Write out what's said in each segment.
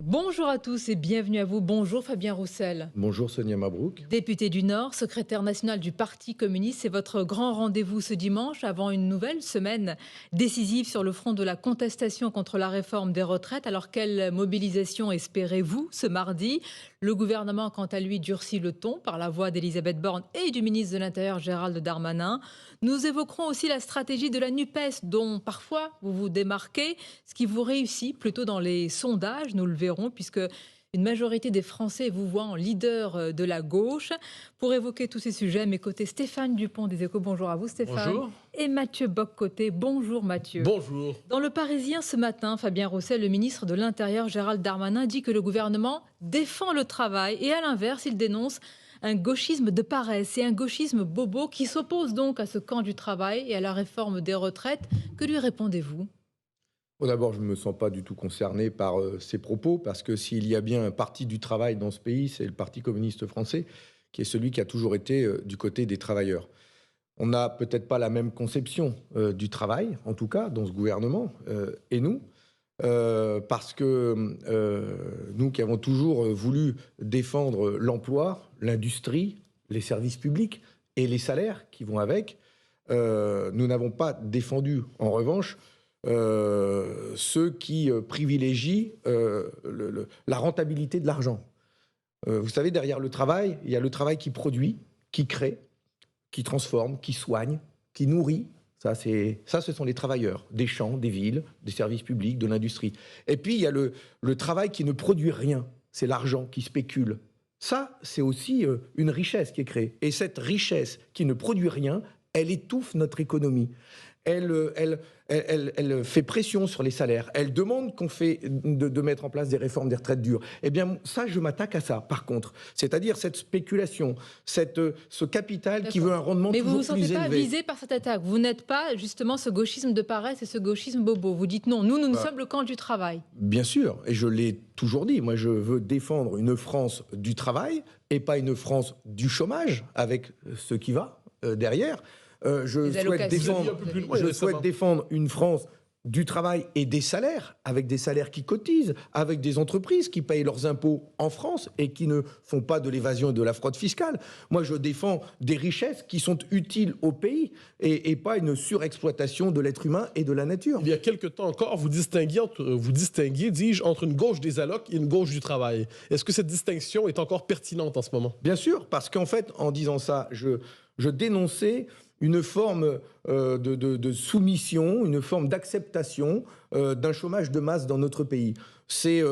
Bonjour à tous et bienvenue à vous. Bonjour Fabien Roussel. Bonjour Sonia Mabrouk. Député du Nord, secrétaire national du Parti communiste, c'est votre grand rendez-vous ce dimanche avant une nouvelle semaine décisive sur le front de la contestation contre la réforme des retraites. Alors quelle mobilisation espérez-vous ce mardi? Le gouvernement, quant à lui, durcit le ton par la voix d'Elisabeth Borne et du ministre de l'Intérieur Gérald Darmanin. Nous évoquerons aussi la stratégie de la NUPES dont parfois vous vous démarquez, ce qui vous réussit plutôt dans les sondages, nous le verrons, puisque une majorité des Français vous voient en leader de la gauche. Pour évoquer tous ces sujets, à mes côtés, Stéphane Dupont des Échos. Bonjour à vous Stéphane. Bonjour. Et Mathieu Bock-Côté. Bonjour Mathieu. Bonjour. Dans Le Parisien ce matin, Fabien Roussel, le ministre de l'Intérieur Gérald Darmanin, dit que le gouvernement défend le travail et à l'inverse, il dénonce un gauchisme de paresse et un gauchisme bobo qui s'oppose donc à ce camp du travail et à la réforme des retraites. Que lui répondez-vous ? Bon, d'abord, je ne me sens pas du tout concerné par ces propos, parce que s'il y a bien un parti du travail dans ce pays, c'est le Parti communiste français, qui est celui qui a toujours été du côté des travailleurs. On n'a peut-être pas la même conception du travail, en tout cas, dans ce gouvernement, et nous, parce que nous qui avons toujours voulu défendre l'emploi, l'industrie, les services publics et les salaires qui vont avec, nous n'avons pas défendu, en revanche, ceux qui privilégient la rentabilité de l'argent. Vous savez, derrière le travail, il y a le travail qui produit, qui crée, qui transforme, qui soigne, qui nourrit. Ça, ce sont les travailleurs des champs, des villes, des services publics, de l'industrie. Et puis, il y a le travail qui ne produit rien. C'est l'argent qui spécule. Ça, c'est aussi une richesse qui est créée. Et cette richesse qui ne produit rien, elle étouffe notre économie. Elle fait pression sur les salaires. Elle demande de mettre en place des réformes des retraites dures. Eh bien, ça, je m'attaque à ça, par contre. C'est-à-dire cette spéculation, ce capital qui veut un rendement toujours plus élevé. Mais vous ne vous sentez pas visé par cette attaque. Vous n'êtes pas, justement, ce gauchisme de paresse et ce gauchisme bobo. Vous dites non, nous sommes le camp du travail. Bien sûr, et je l'ai toujours dit. Moi, je veux défendre une France du travail et pas une France du chômage, avec ce qui va derrière. Je souhaite défendre une France du travail et des salaires, avec des salaires qui cotisent, avec des entreprises qui payent leurs impôts en France et qui ne font pas de l'évasion et de la fraude fiscale. Moi, je défends des richesses qui sont utiles au pays et pas une surexploitation de l'être humain et de la nature. Il y a quelque temps encore, vous distinguiez, dis-je, entre une gauche des allocs et une gauche du travail. Est-ce que cette distinction est encore pertinente en ce moment? Bien sûr, parce qu'en fait, en disant ça, je dénonçais une forme de soumission, une forme d'acceptation d'un chômage de masse dans notre pays. Ces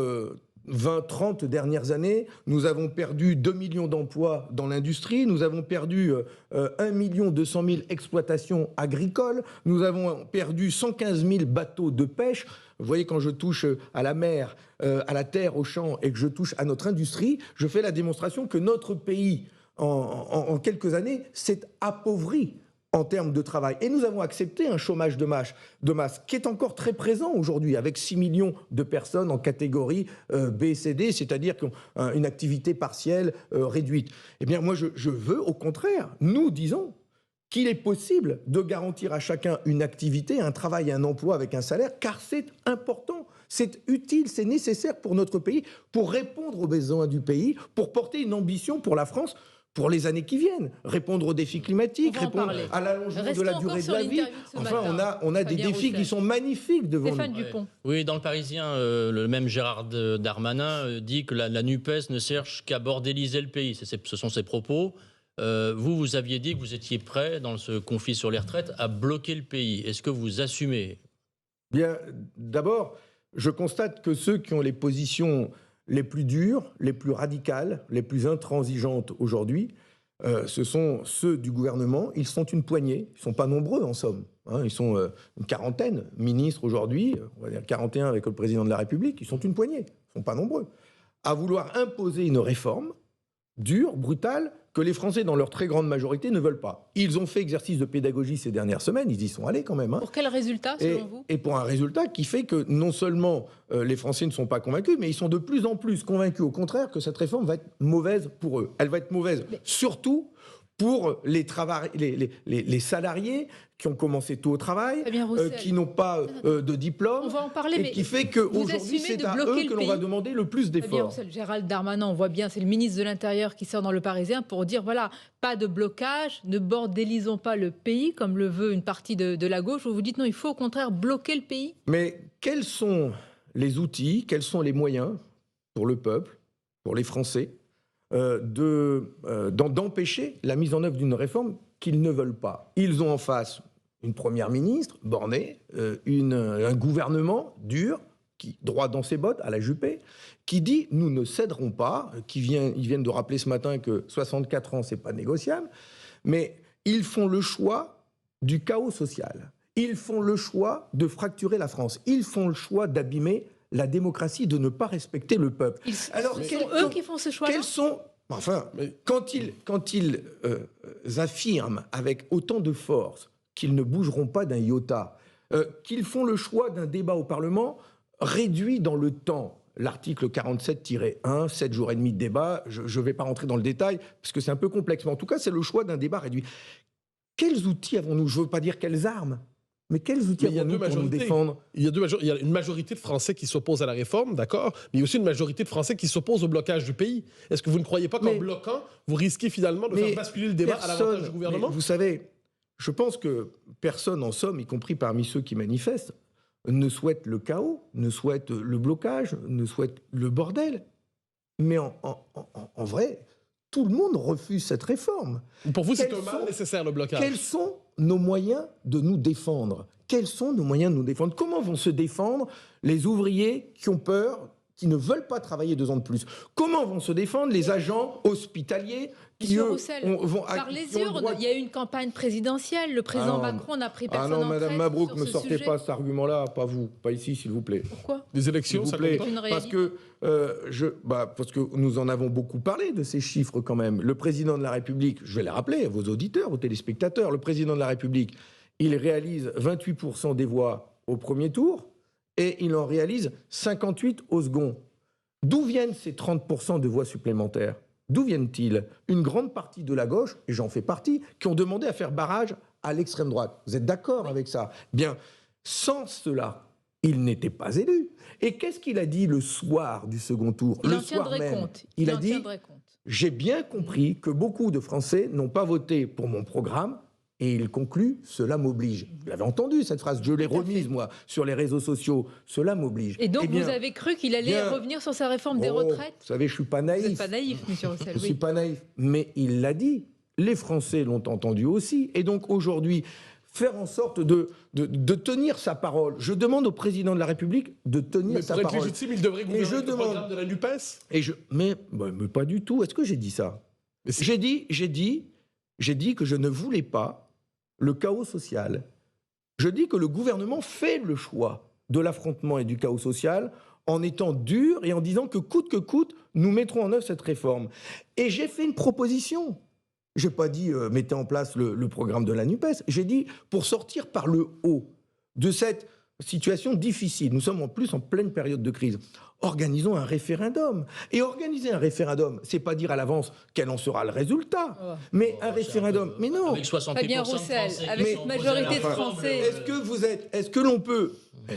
20-30 dernières années, nous avons perdu 2 millions d'emplois dans l'industrie, nous avons perdu 1 200 000 exploitations agricoles, nous avons perdu 115 000 bateaux de pêche. Vous voyez, quand je touche à la mer, à la terre, au champ, et que je touche à notre industrie, je fais la démonstration que notre pays, en quelques années, s'est appauvri en termes de travail. Et nous avons accepté un chômage de masse qui est encore très présent aujourd'hui, avec 6 millions de personnes en catégorie B, C, D, c'est-à-dire qui ont une activité partielle réduite. Eh bien, moi, je veux, au contraire, nous disons qu'il est possible de garantir à chacun une activité, un travail, un emploi avec un salaire, car c'est important. C'est utile, c'est nécessaire pour notre pays, pour répondre aux besoins du pays, pour porter une ambition pour la France, pour les années qui viennent, répondre aux défis climatiques, répondre à l'allongement de la durée de la vie. Enfin, on a des défis qui sont magnifiques devant Stéphane nous. Dupont. Oui, dans Le Parisien, le même Gérald Darmanin dit que la NUPES ne cherche qu'à bordéliser le pays. Ce sont ses propos. Vous aviez dit que vous étiez prêt, dans ce conflit sur les retraites, à bloquer le pays. Est-ce que vous assumez? Bien, d'abord, je constate que ceux qui ont les positions les plus dures, les plus radicales, les plus intransigeantes aujourd'hui, ce sont ceux du gouvernement. Ils sont une poignée, ils ne sont pas nombreux en somme. Hein, ils sont une quarantaine, ministres aujourd'hui, on va dire 41 avec le président de la République, ils sont une poignée, ils ne sont pas nombreux, à vouloir imposer une réforme dure, brutale, que les Français, dans leur très grande majorité, ne veulent pas. Ils ont fait exercice de pédagogie ces dernières semaines, ils y sont allés quand même. Hein. Pour quel résultat, selon vous? Et pour un résultat qui fait que non seulement les Français ne sont pas convaincus, mais ils sont de plus en plus convaincus, au contraire, que cette réforme va être mauvaise pour eux. Elle va être mauvaise surtout pour les salariés qui ont commencé tôt au travail, qui n'ont pas de diplôme, on va en parler, et qui fait qu'aujourd'hui, c'est à eux que l'on va demander le plus d'efforts. Gérald Darmanin, on voit bien, c'est le ministre de l'Intérieur qui sort dans Le Parisien pour dire, voilà, pas de blocage, ne bordélisons pas le pays, comme le veut une partie de la gauche. Vous dites non, il faut au contraire bloquer le pays. Mais quels sont les outils, quels sont les moyens pour le peuple, pour les Français, d'empêcher la mise en œuvre d'une réforme qu'ils ne veulent pas? Ils ont en face une première ministre bornée, un gouvernement dur, droit dans ses bottes, à la Juppé, qui dit « nous ne céderons pas », ils viennent de rappeler ce matin que 64 ans, c'est pas négociable, mais ils font le choix du chaos social. Ils font le choix de fracturer la France. Ils font le choix d'abîmer la démocratie, de ne pas respecter le peuple. Alors, c'est eux qui font ce choix-là. Quels sont... Enfin, quand ils affirment avec autant de force qu'ils ne bougeront pas d'un iota, qu'ils font le choix d'un débat au Parlement réduit dans le temps, l'article 47-1, 7 jours et demi de débat, je ne vais pas rentrer dans le détail, parce que c'est un peu complexe, mais en tout cas, c'est le choix d'un débat réduit. Quels outils avons-nous? Je ne veux pas dire quelles armes, mais quels outils avons-nous pour nous défendre? Il y a une majorité de Français qui s'opposent à la réforme, d'accord, mais il y a aussi une majorité de Français qui s'opposent au blocage du pays. Est-ce que vous ne croyez pas qu'en bloquant, vous risquez finalement de faire basculer le débat à l'avantage du gouvernement? Vous savez, je pense que personne, en somme, y compris parmi ceux qui manifestent, ne souhaite le chaos, ne souhaite le blocage, ne souhaite le bordel. Mais en vrai, tout le monde refuse cette réforme. Pour vous, c'est un mal nécessaire, le blocage. Quels sont nos moyens de nous défendre? Quels sont nos moyens de nous défendre? Comment vont se défendre les ouvriers qui ont peur, qui ne veulent pas travailler 2 ans de plus? Comment vont se défendre les agents hospitaliers qui, Monsieur Roussel, par les urnes, il y a eu une campagne présidentielle. Le président Macron n'a pris personne en Madame traite Mabrouk, sur ne ce sortez sujet. pas cet argument-là, pas vous, pas ici, s'il vous plaît. Pourquoi? Les élections, ça compte pas? Parce que parce que nous en avons beaucoup parlé de ces chiffres quand même. Le président de la République, je vais les rappeler à vos auditeurs, aux téléspectateurs, le président de la République, il réalise 28% des voix au premier tour et il en réalise 58 au second. D'où viennent ces 30% de voix supplémentaires? D'où viennent-ils? Une grande partie de la gauche, et j'en fais partie, qui ont demandé à faire barrage à l'extrême droite. Vous êtes d'accord avec ça? Bien, sans cela, il n'était pas élu. Et qu'est-ce qu'il a dit le soir du second tour? Le soir même, il a dit « J'ai bien compris que beaucoup de Français n'ont pas voté pour mon programme. » Et il conclut, cela m'oblige. Vous l'avez entendu, cette phrase, je l'ai remise, moi, sur les réseaux sociaux. Cela m'oblige. Et donc, vous avez cru qu'il allait revenir sur sa réforme des retraites? Vous savez, je ne suis pas naïf. Vous n'êtes pas naïf, monsieur Roussel. Je ne suis pas naïf. Mais il l'a dit. Les Français l'ont entendu aussi. Et donc, aujourd'hui, faire en sorte de tenir sa parole. Je demande au président de la République de tenir sa parole. Mais pour être légitime, il devrait gouverner le programme de la NUPES. Mais pas du tout. Est-ce que j'ai dit ça? J'ai dit que je ne voulais pas le chaos social. Je dis que le gouvernement fait le choix de l'affrontement et du chaos social en étant dur et en disant que coûte, nous mettrons en œuvre cette réforme. Et j'ai fait une proposition. Je n'ai pas dit mettez en place le programme de la NUPES. J'ai dit pour sortir par le haut de cette situation difficile. Nous sommes en plus en pleine période de crise. Organisons un référendum. Et organiser un référendum, c'est pas dire à l'avance quel en sera le résultat, mais un référendum. Mais non. Avec 60% Fabien Roussel, avec une majorité de Français. Est-ce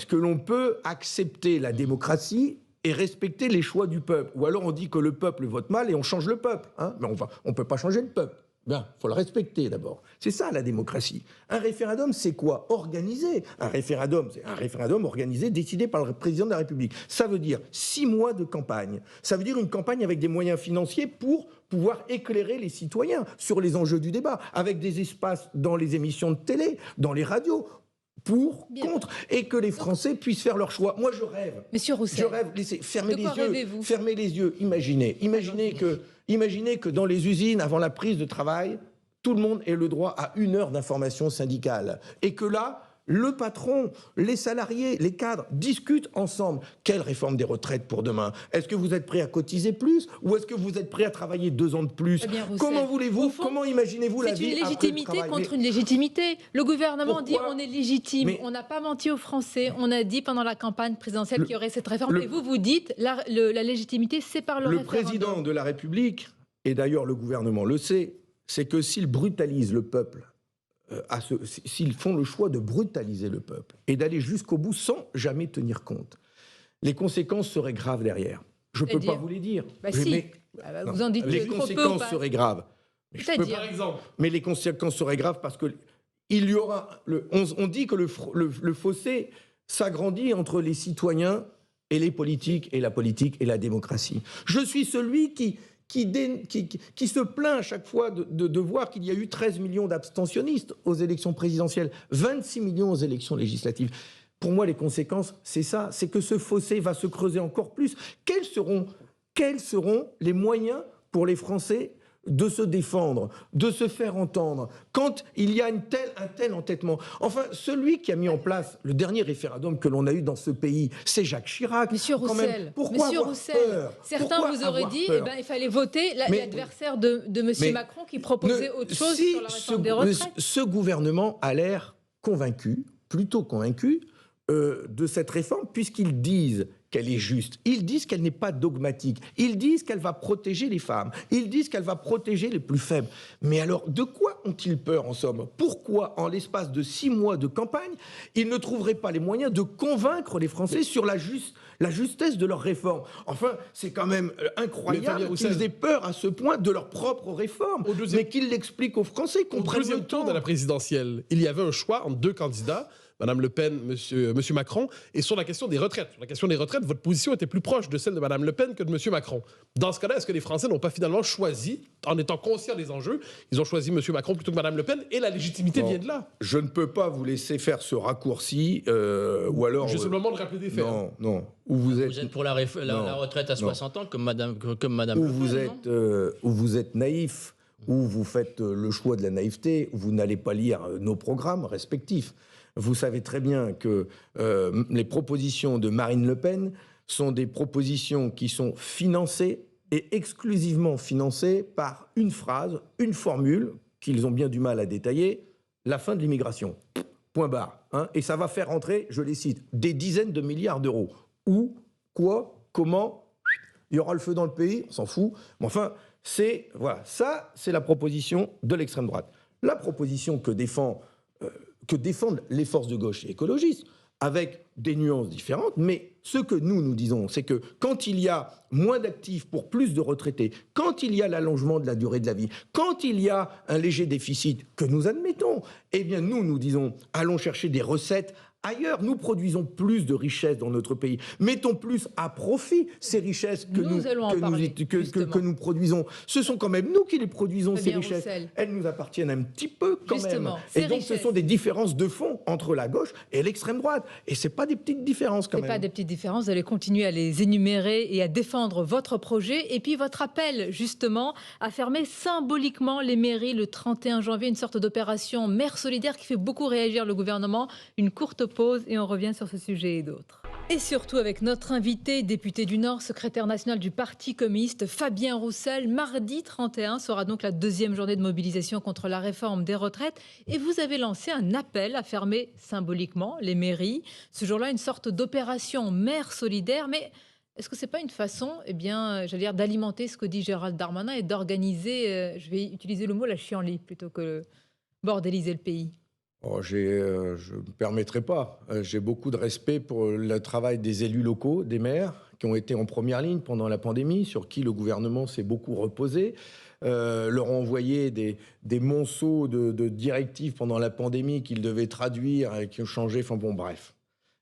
que l'on peut accepter la démocratie et respecter les choix du peuple? Ou alors on dit que le peuple vote mal et on change le peuple, hein? Mais on peut pas changer le peuple. Bien, il faut le respecter d'abord. C'est ça la démocratie. Un référendum, c'est quoi? Organisé. Un référendum, c'est un référendum organisé, décidé par le président de la République. Ça veut dire 6 mois de campagne. Ça veut dire une campagne avec des moyens financiers pour pouvoir éclairer les citoyens sur les enjeux du débat, avec des espaces dans les émissions de télé, dans les radios, pour, contre, et que les Français puissent faire leur choix. Moi, je rêve. Monsieur Roussel. Je rêve. Fermez les yeux. Imaginez que dans les usines, avant la prise de travail, tout le monde ait le droit à 1 heure d'information syndicale. Et que là, le patron, les salariés, les cadres discutent ensemble. Quelle réforme des retraites pour demain? Est-ce que vous êtes prêt à cotiser plus ou est-ce que vous êtes prêt à travailler 2 ans de plus? Comment voulez-vous, comment imaginez-vous la vie après le travail? C'est une légitimité contre une légitimité. Le gouvernement dit on est légitime. On n'a pas menti aux Français. On a dit pendant la campagne présidentielle qu'il y aurait cette réforme. Et vous dites la légitimité, c'est par le référendum. Le président de la République, et d'ailleurs le gouvernement le sait, c'est que s'ils brutalisent le peuple, s'ils font le choix de brutaliser le peuple et d'aller jusqu'au bout sans jamais tenir compte, les conséquences seraient graves derrière. Je ne peux pas vous les dire. Vous en dites les conséquences seraient graves. Par exemple. Mais les conséquences seraient graves parce que il y aura. On dit que le fossé s'agrandit entre les citoyens et les politiques, et la politique et la démocratie. Je suis celui qui se plaint à chaque fois de voir qu'il y a eu 13 millions d'abstentionnistes aux élections présidentielles, 26 millions aux élections législatives. Pour moi, les conséquences, c'est ça, c'est que ce fossé va se creuser encore plus. Quels seront les moyens pour les Français de se défendre, de se faire entendre, quand il y a un tel entêtement? Enfin, celui qui a mis en place le dernier référendum que l'on a eu dans ce pays, c'est Jacques Chirac. Monsieur Roussel, pourquoi avoir peur? Certains vous auraient dit il fallait voter l'adversaire de M. Macron qui proposait autre chose sur la réforme des retraites. Ce gouvernement a l'air convaincu, plutôt convaincu, de cette réforme, puisqu'ils disent qu'elle est juste. Ils disent qu'elle n'est pas dogmatique. Ils disent qu'elle va protéger les femmes. Ils disent qu'elle va protéger les plus faibles. Mais alors, de quoi ont-ils peur, en somme? Pourquoi, en l'espace de 6 mois de campagne, ils ne trouveraient pas les moyens de convaincre les Français sur la justesse de leur réforme? Enfin, c'est quand même incroyable qu'ils aient peur à ce point de leur propre réforme, mais qu'ils l'expliquent aux Français, qu'on prenne le temps. Au deuxième tour de la présidentielle, il y avait un choix entre 2 candidats, Mme Le Pen, Monsieur Macron, et sur la question des retraites. Sur la question des retraites, votre position était plus proche de celle de Mme Le Pen que de Monsieur Macron. Dans ce cas-là, est-ce que les Français n'ont pas finalement choisi, en étant conscients des enjeux, ils ont choisi Monsieur Macron plutôt que Mme Le Pen, et la légitimité vient de là? Je ne peux pas vous laisser faire ce raccourci, ou alors... Juste le moment de rappeler des faits. Non. Vous êtes pour la retraite à 60 ans, comme Madame Le Pen, où vous êtes naïf, où vous faites le choix de la naïveté, où vous n'allez pas lire nos programmes respectifs. Vous savez très bien que les propositions de Marine Le Pen sont des propositions qui sont financées et exclusivement financées par une phrase, une formule qu'ils ont bien du mal à détailler: la fin de l'immigration. Point barre. Et ça va faire rentrer, je les cite, des dizaines de milliards d'euros. Où, quoi, comment? Il y aura le feu dans le pays, on s'en fout. Mais enfin, voilà, ça, c'est la proposition de l'extrême droite. La proposition que défendent les forces de gauche et écologistes, avec des nuances différentes, mais ce que nous disons, c'est que quand il y a moins d'actifs pour plus de retraités, quand il y a l'allongement de la durée de la vie, quand il y a un léger déficit que nous admettons, eh bien nous disons, allons chercher des recettes ailleurs. Nous produisons plus de richesses dans notre pays. Mettons plus à profit ces richesses que nous produisons. Ce sont quand même nous qui les produisons, ces richesses. Elles nous appartiennent un petit peu quand même. Et donc ce sont des différences de fond entre la gauche et l'extrême droite. Et ce n'est pas des petites différences quand même. Ce n'est pas des petites différences. Vous allez continuer à les énumérer et à défendre votre projet. Et puis votre appel justement à fermer symboliquement les mairies le 31 janvier. Une sorte d'opération mère solidaire qui fait beaucoup réagir le gouvernement. Une courte pause et on revient sur ce sujet et d'autres. Et surtout avec notre invité, député du Nord, secrétaire national du Parti communiste, Fabien Roussel. Mardi 31 sera donc la 2e journée de mobilisation contre la réforme des retraites. Et vous avez lancé un appel à fermer symboliquement les mairies. Ce jour-là, une sorte d'opération mère solidaire. Mais est-ce que ce n'est pas une façon, d'alimenter ce que dit Gérald Darmanin et d'organiser, je vais utiliser le mot la chienlit plutôt que bordéliser le pays? Je ne me permettrai pas. J'ai beaucoup de respect pour le travail des élus locaux, des maires, qui ont été en première ligne pendant la pandémie, sur qui le gouvernement s'est beaucoup reposé. Leur ont envoyé des monceaux de directives pendant la pandémie qu'ils devaient traduire et qui ont changé. Enfin bon, bref.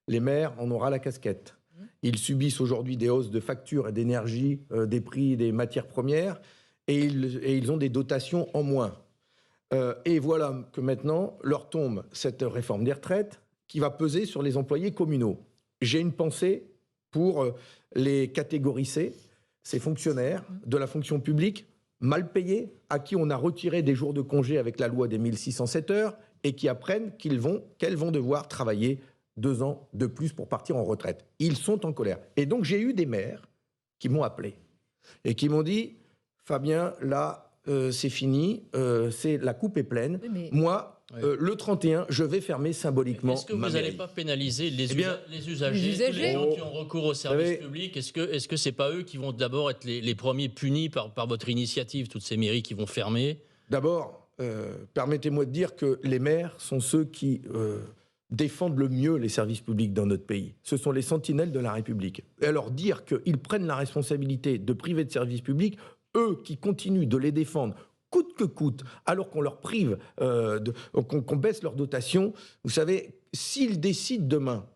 Les maires en aura la casquette. Ils subissent aujourd'hui des hausses de factures et d'énergie, des prix des matières premières, et ils ont des dotations en moins. Et voilà que maintenant leur tombe cette réforme des retraites qui va peser sur les employés communaux. J'ai une pensée pour les catégories C, ces fonctionnaires de la fonction publique mal payés, à qui on a retiré des jours de congé avec la loi des 1607 heures et qui apprennent qu'elles vont devoir travailler 2 ans de plus pour partir en retraite. Ils sont en colère. Et donc j'ai eu des maires qui m'ont appelé et qui m'ont dit « Fabien, là, c'est fini, la coupe est pleine. Mais... Moi, le 31, je vais fermer symboliquement. Est-ce que vous n'allez pas pénaliser les usagers, les gens qui ont recours au service public? Est-ce que c'est pas eux qui vont d'abord être les premiers punis par votre initiative, toutes ces mairies qui vont fermer? D'abord, permettez-moi de dire que les maires sont ceux qui défendent le mieux les services publics dans notre pays. Ce sont les sentinelles de la République. Et alors dire qu'ils prennent la responsabilité de priver de services publics, eux qui continuent de les défendre coûte que coûte, alors qu'on leur prive, qu'on baisse leur dotation, vous savez, s'ils décident demain,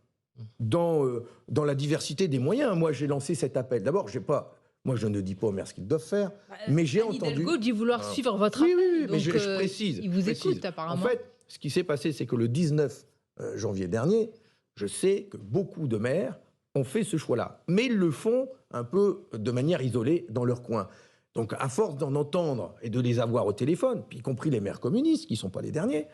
dans la diversité des moyens, moi j'ai lancé cet appel. D'abord, moi je ne dis pas aux maires ce qu'ils doivent faire, mais j'ai Anne entendu... Hidalgo dit vouloir suivre votre Oui, appel. oui, oui, mais donc, je précise. Il vous précise. écoute apparemment. En fait, ce qui s'est passé, c'est que le 19 janvier dernier, je sais que beaucoup de maires ont fait ce choix-là. Mais ils le font un peu de manière isolée dans leur coin. Donc, à force d'en entendre et de les avoir au téléphone, y compris les maires communistes, qui ne sont pas les derniers,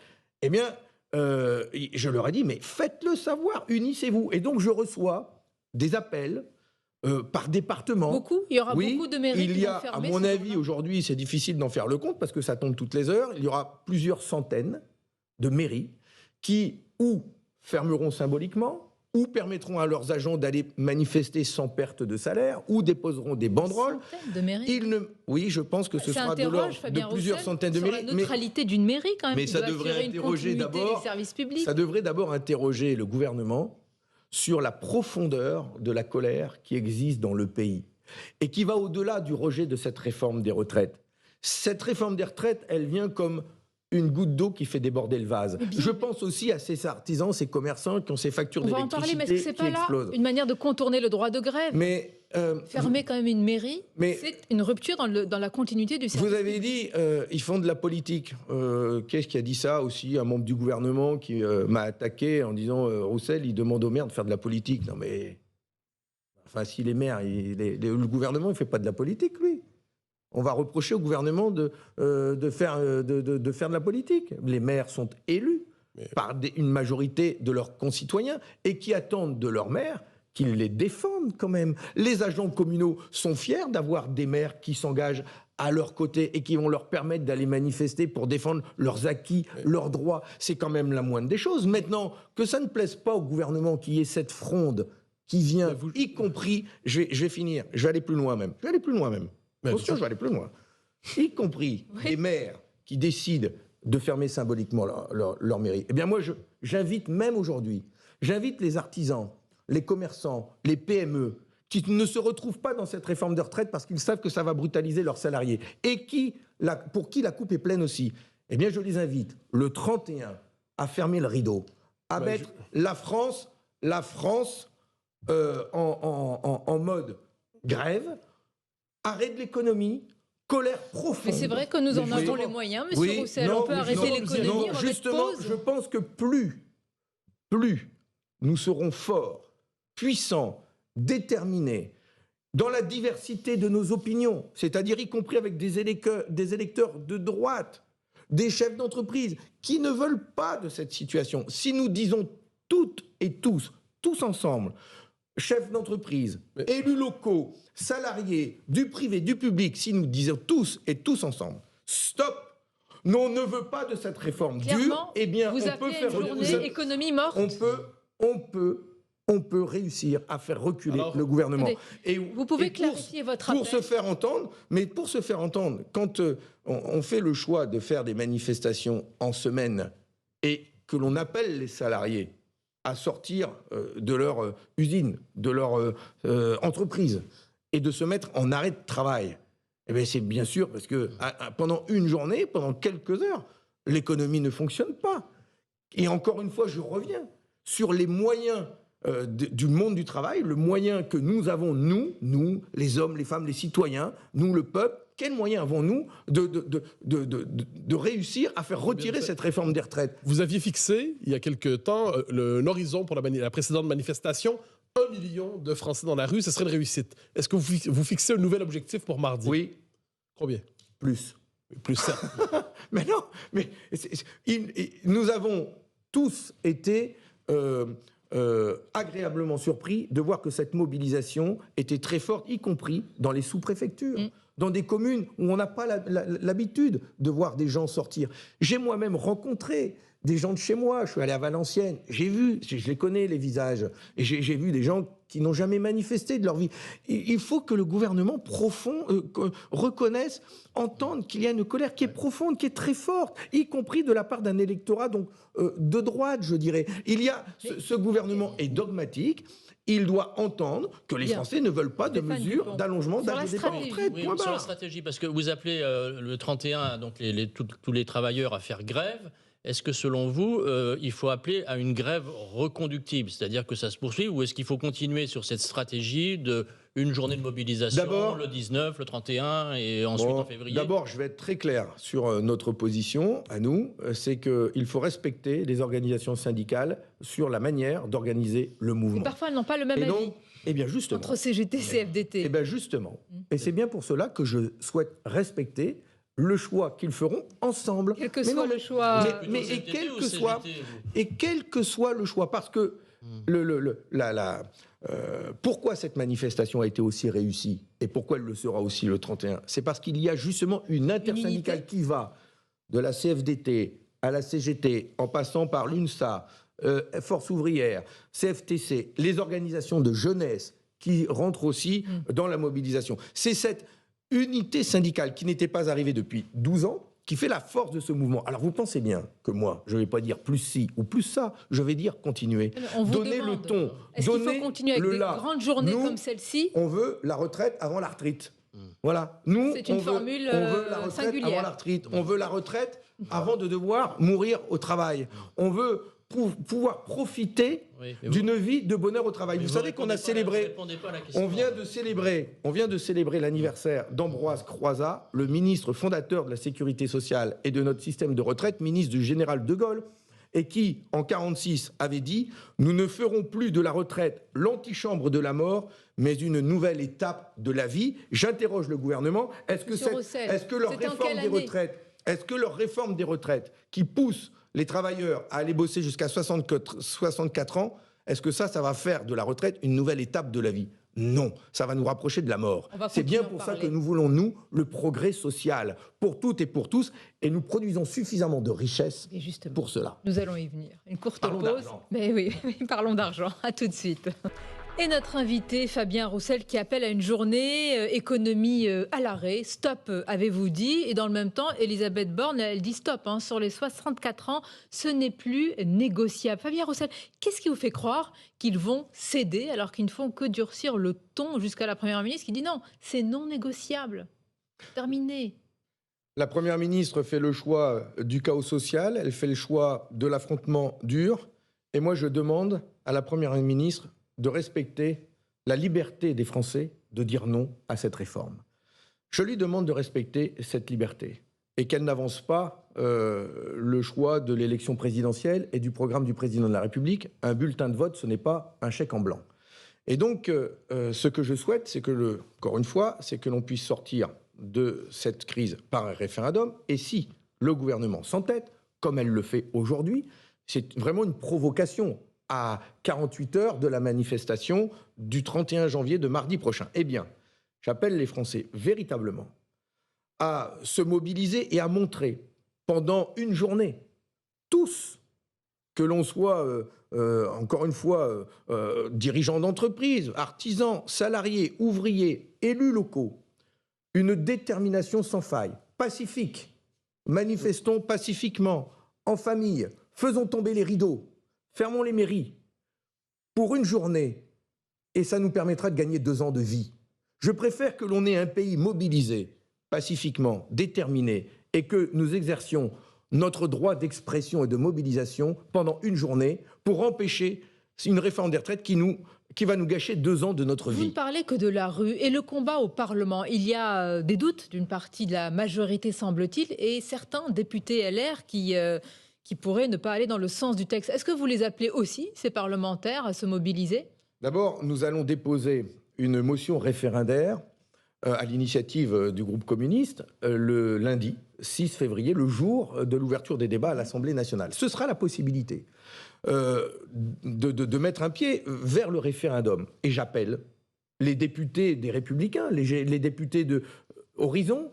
eh bien, je leur ai dit, mais faites-le savoir, unissez-vous. Et donc, je reçois des appels par département. Beaucoup. Il y aura beaucoup de mairies qui vont fermer. À mon avis, aujourd'hui, c'est difficile d'en faire le compte parce que ça tombe toutes les heures. Il y aura plusieurs centaines de mairies qui, ou fermeront symboliquement, ou permettront à leurs agents d'aller manifester sans perte de salaire, ou déposeront des banderoles. De mairies. Oui, je pense que ce sera de plusieurs centaines de mairies. Sur la neutralité d'une mairie, quand même. Mais ça devrait interroger d'abord. Ça devrait d'abord interroger le gouvernement sur la profondeur de la colère qui existe dans le pays et qui va au-delà du rejet de cette réforme des retraites. Cette réforme des retraites, elle vient comme une goutte d'eau qui fait déborder le vase. Je pense aussi à ces artisans, ces commerçants qui ont ces factures d'électricité qui explosent. On va en parler, mais est-ce que c'est pas là une manière de contourner le droit de grève? Mais fermer quand même une mairie, c'est une rupture dans la continuité du service. Vous avez dit, ils font de la politique. Qu'est-ce qui a dit ça aussi? Un membre du gouvernement qui m'a attaqué en disant Roussel, il demande aux maires de faire de la politique. Non mais... Enfin, si les maires, le gouvernement ne fait pas de la politique, lui. On va reprocher au gouvernement de faire de la politique. Les maires sont élus par une majorité de leurs concitoyens et qui attendent de leurs maires qu'ils les défendent quand même. Les agents communaux sont fiers d'avoir des maires qui s'engagent à leur côté et qui vont leur permettre d'aller manifester pour défendre leurs acquis, leurs droits. C'est quand même la moindre des choses. Maintenant, que ça ne plaise pas au gouvernement qu'il y ait cette fronde qui vient, y compris, je vais finir, je vais aller plus loin même. Attention, je vais aller plus loin. Y compris les maires qui décident de fermer symboliquement leur mairie. Eh bien moi, j'invite même aujourd'hui, j'invite les artisans, les commerçants, les PME, qui ne se retrouvent pas dans cette réforme de retraite parce qu'ils savent que ça va brutaliser leurs salariés, et pour qui la coupe est pleine aussi. Eh bien, je les invite, le 31, à fermer le rideau, à mettre la France en mode grève, arrêt de l'économie, colère profonde. Mais c'est vrai que nous en avons les moyens, monsieur Roussel. On peut arrêter l'économie. Justement, je pense que plus nous serons forts, puissants, déterminés, dans la diversité de nos opinions, c'est-à-dire y compris avec des électeurs de droite, des chefs d'entreprise qui ne veulent pas de cette situation. Si nous disons toutes et tous ensemble, chefs d'entreprise, élus locaux, salariés, du privé, du public, si nous disons tous et tous ensemble, stop, nous on ne veut pas de cette réforme dure, eh bien vous on peut faire une journée économie morte. On peut réussir à faire reculer le gouvernement. Vous pouvez clarifier votre appel. Pour se faire entendre, quand on fait le choix de faire des manifestations en semaine et que l'on appelle les salariés à sortir de leur usine, de leur entreprise, et de se mettre en arrêt de travail, eh bien c'est bien sûr parce que pendant une journée, pendant quelques heures, l'économie ne fonctionne pas. Et encore une fois, je reviens sur les moyens du monde du travail, le moyen que nous avons, nous, les hommes, les femmes, les citoyens, nous, le peuple. Quels moyens avons-nous de réussir à faire retirer cette réforme des retraites? Vous aviez fixé, il y a quelque temps, l'horizon pour la précédente manifestation, 1 million de Français dans la rue, ce serait une réussite. Est-ce que vous fixez un nouvel objectif pour mardi? Oui. Combien? Plus. Plus ça. Mais non, mais nous avons tous été agréablement surpris de voir que cette mobilisation était très forte, y compris dans les sous-préfectures, dans des communes où on n'a pas l'habitude de voir des gens sortir. J'ai moi-même rencontré des gens de chez moi. Je suis allé à Valenciennes. J'ai vu, je les connais, les visages. Et j'ai vu des gens qui n'ont jamais manifesté de leur vie. Il faut que le gouvernement profond reconnaisse, entende qu'il y a une colère qui est profonde, qui est très forte, y compris de la part d'un électorat donc, de droite, je dirais. Ce gouvernement est dogmatique. Il doit entendre que les Français ne veulent pas de mesures d'allongement d'âge de départ en retraite. Oui, sur la stratégie, parce que vous appelez le 31 donc tous les travailleurs à faire grève. Est-ce que selon vous, il faut appeler à une grève reconductible, c'est-à-dire que ça se poursuit, ou est-ce qu'il faut continuer sur cette stratégie de une journée de mobilisation, le 19, le 31 et ensuite en février? D'abord, je vais être très clair sur notre position à nous, c'est qu'il faut respecter les organisations syndicales sur la manière d'organiser le mouvement. Et parfois, elles n'ont pas le même avis. Eh bien justement. Entre CGT et CFDT. Eh bien justement. Et c'est bien pour cela que je souhaite respecter le choix qu'ils feront ensemble. Quel que soit le choix. Quel que soit le choix, parce que pourquoi cette manifestation a été aussi réussie et pourquoi elle le sera aussi le 31, c'est parce qu'il y a justement une intersyndicale qui va de la CFDT à la CGT, en passant par l'UNSA, Force ouvrière, CFTC, les organisations de jeunesse qui rentrent aussi dans la mobilisation. C'est cette unité syndicale qui n'était pas arrivée depuis 12 ans, qui fait la force de ce mouvement. Alors vous pensez bien que moi, je ne vais pas dire plus ci ou plus ça, je vais dire continuer. Donner le ton. Est-ce qu'il faut continuer avec des grandes journées comme celle-ci? On veut la retraite avant la retraite. Voilà. Nous, c'est une formule on veut la retraite singulière. avant la retraite. On veut la retraite avant de devoir mourir au travail. On veut pouvoir profiter d'une vie de bonheur au travail. Vous savez qu'on a célébré, on vient de célébrer l'anniversaire d'Ambroise Croizat, le ministre fondateur de la Sécurité sociale et de notre système de retraite, ministre du général de Gaulle, et qui, en 1946, avait dit « Nous ne ferons plus de la retraite l'antichambre de la mort, mais une nouvelle étape de la vie ». J'interroge le gouvernement, est-ce que leur réforme des retraites qui pousse les travailleurs à aller bosser jusqu'à 64 ans, est-ce que ça va faire de la retraite une nouvelle étape de la vie? Non, ça va nous rapprocher de la mort. C'est bien pour ça que nous voulons, nous, le progrès social, pour toutes et pour tous, et nous produisons suffisamment de richesses pour cela. Nous allons y venir. Une courte pause. Mais oui, parlons d'argent. À tout de suite. Et notre invité, Fabien Roussel, qui appelle à une journée économie à l'arrêt. Stop, avez-vous dit. Et dans le même temps, Elisabeth Borne, elle dit stop. Sur les 64 ans, ce n'est plus négociable. Fabien Roussel, qu'est-ce qui vous fait croire qu'ils vont céder alors qu'ils ne font que durcir le ton jusqu'à la Première ministre qui dit non, c'est non négociable. Terminé. La Première ministre fait le choix du chaos social, elle fait le choix de l'affrontement dur. Et moi, je demande à la Première ministre de respecter la liberté des Français de dire non à cette réforme. Je lui demande de respecter cette liberté et qu'elle n'avance pas le choix de l'élection présidentielle et du programme du président de la République. Un bulletin de vote, ce n'est pas un chèque en blanc. Et donc, ce que je souhaite, c'est que, encore une fois, c'est que l'on puisse sortir de cette crise par un référendum. Et si le gouvernement s'entête, comme elle le fait aujourd'hui, c'est vraiment une provocation à 48 heures de la manifestation du 31 janvier de mardi prochain. Eh bien, j'appelle les Français véritablement à se mobiliser et à montrer pendant une journée, tous, que l'on soit, encore une fois, dirigeants d'entreprise, artisans, salariés, ouvriers, élus locaux, une détermination sans faille, pacifique. Manifestons pacifiquement, en famille, faisons tomber les rideaux. Fermons les mairies pour une journée et ça nous permettra de gagner 2 ans de vie. Je préfère que l'on ait un pays mobilisé, pacifiquement, déterminé et que nous exercions notre droit d'expression et de mobilisation pendant une journée pour empêcher une réforme des retraites qui va nous gâcher 2 ans de notre vie. Vous ne parlez que de la rue et le combat au Parlement. Il y a des doutes d'une partie de la majorité, semble-t-il, et certains députés LR qui pourraient ne pas aller dans le sens du texte. Est-ce que vous les appelez aussi, ces parlementaires, à se mobiliser? D'abord, nous allons déposer une motion référendaire à l'initiative du groupe communiste le lundi 6 février, le jour de l'ouverture des débats à l'Assemblée nationale. Ce sera la possibilité de mettre un pied vers le référendum. Et j'appelle les députés des Républicains, les députés de Horizon,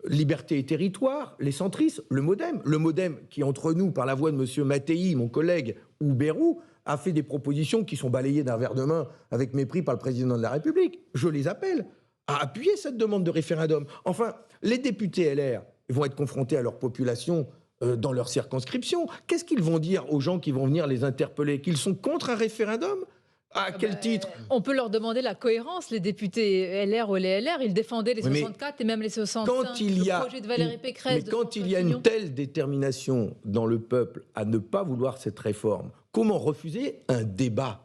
Liberté et territoire, les centristes, le MoDem qui, entre nous, par la voix de M. Mattei, mon collègue, ou Bayrou, a fait des propositions qui sont balayées d'un revers de main avec mépris par le président de la République. Je les appelle à appuyer cette demande de référendum. Enfin, les députés LR vont être confrontés à leur population dans leur circonscription. Qu'est-ce qu'ils vont dire aux gens qui vont venir les interpeller? Qu'ils sont contre un référendum? À quel titre? On peut leur demander la cohérence. Les députés LR ou les LR, ils défendaient les 64 et même les 65. Quand il y a le projet de Valérie Pécresse. Mais quand il y a une telle détermination dans le peuple à ne pas vouloir cette réforme, comment refuser un débat?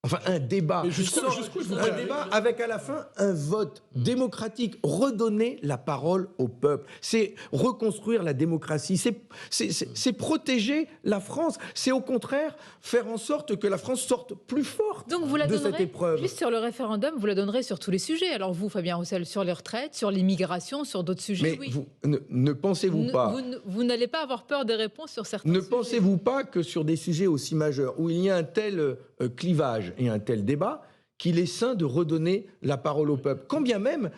Enfin, un débat. Un débat avec à la fin un vote démocratique. Redonner la parole au peuple. C'est reconstruire la démocratie. C'est protéger la France. C'est au contraire faire en sorte que la France sorte plus forte de cette épreuve. Juste sur le référendum, vous la donnerez sur tous les sujets. Alors vous, Fabien Roussel, sur les retraites, sur l'immigration, sur d'autres sujets. Mais vous, ne pensez-vous pas... Vous n'allez pas avoir peur des réponses sur certains sujets. Ne pensez-vous pas que sur des sujets aussi majeurs, où il y a un tel clivage et un tel débat, qu'il est sain de redonner la parole au peuple? Quand bien même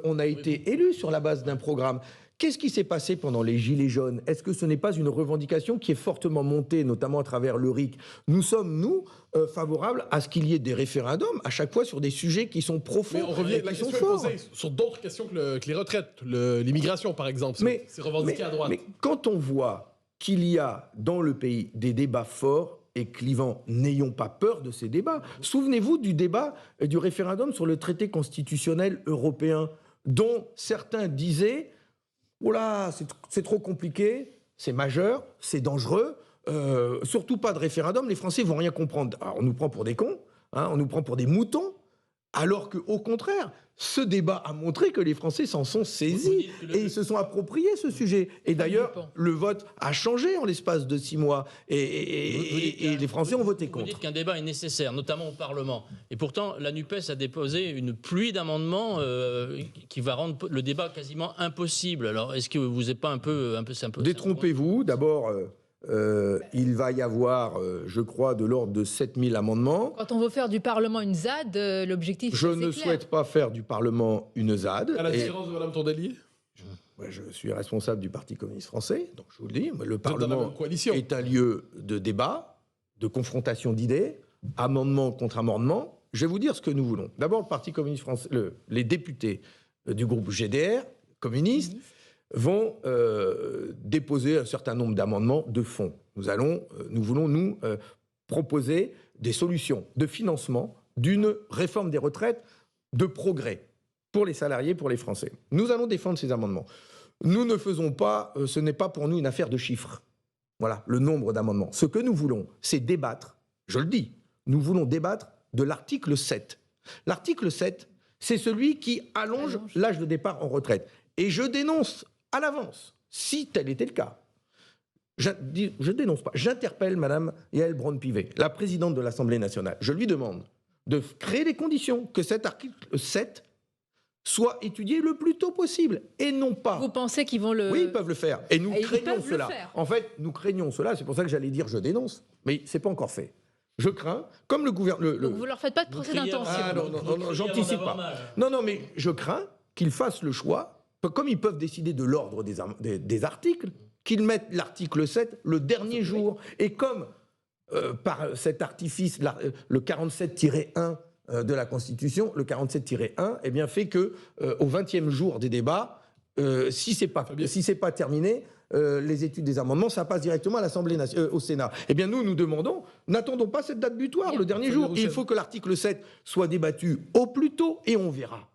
on a été élu sur la base d'un programme. Qu'est-ce qui s'est passé pendant les Gilets jaunes? Est-ce que ce n'est pas une revendication qui est fortement montée, notamment à travers le RIC? Nous sommes, nous, favorables à ce qu'il y ait des référendums, à chaque fois sur des sujets qui sont profonds. Mais on revient, la question est posée sur d'autres questions que les retraites, l'immigration par exemple, c'est revendiqué à droite. Mais quand on voit qu'il y a dans le pays des débats forts et clivants, n'ayons pas peur de ces débats. Souvenez-vous du débat du référendum sur le traité constitutionnel européen, dont certains disaient « Oh là, c'est trop compliqué, c'est majeur, c'est dangereux, surtout pas de référendum, les Français vont rien comprendre. » Alors, on nous prend pour des cons, hein, on nous prend pour des moutons, alors qu'au contraire, ce débat a montré que les Français s'en sont saisis et ils se sont appropriés ce sujet. Et d'ailleurs, le vote a changé en l'espace de 6 mois et les Français ont voté contre. Vous dites qu'un débat est nécessaire, notamment au Parlement. Et pourtant, la NUPES a déposé une pluie d'amendements qui va rendre le débat quasiment impossible. Alors, est-ce que vous n'êtes pas un peu Détrompez-vous. D'abord... il va y avoir, je crois, de l'ordre de 7000 amendements. Quand on veut faire du Parlement une ZAD, l'objectif Je est ne souhaite pas faire du Parlement une ZAD. À la différence de Mme Tondelier? Je suis responsable du Parti communiste français, donc je vous le dis. Le Parlement est un lieu de débat, de confrontation d'idées, amendement contre amendement. Je vais vous dire ce que nous voulons. D'abord, le Parti communiste français, les députés du groupe GDR, communistes, vont déposer un certain nombre d'amendements de fond. Nous voulons proposer des solutions de financement d'une réforme des retraites de progrès pour les salariés, pour les Français. Nous allons défendre ces amendements. Nous ne faisons pas, ce n'est pas pour nous une affaire de chiffres. Voilà, le nombre d'amendements. Ce que nous voulons, c'est débattre, je le dis, nous voulons débattre de l'article 7. L'article 7, c'est celui qui allonge l'âge de départ en retraite. Et je dénonce à l'avance, si tel était le cas, je dénonce pas, j'interpelle Mme Yaël Braun-Pivet, la présidente de l'Assemblée nationale. Je lui demande de créer les conditions que cet article 7 soit étudié le plus tôt possible et non pas... Vous pensez qu'ils vont le... Oui, ils peuvent le faire. Et nous craignons cela. En fait, nous craignons cela. C'est pour ça que j'allais dire je dénonce. Mais c'est pas encore fait. Je crains, comme le gouvernement... Donc vous leur faites pas de procès d'intention. Ah non, j'anticipe pas. Non, mais je crains qu'ils fassent le choix, comme ils peuvent décider de l'ordre des articles, qu'ils mettent l'article 7 le dernier jour. Et comme par cet artifice, le 47-1 de la Constitution, le 47-1, eh bien, fait que au 20e jour des débats, si c'est pas terminé, les études des amendements, ça passe directement à l'Assemblée au Sénat. Eh bien, nous demandons, n'attendons pas cette date butoir, le dernier jour. Il faut que l'article 7 soit débattu au plus tôt et on verra.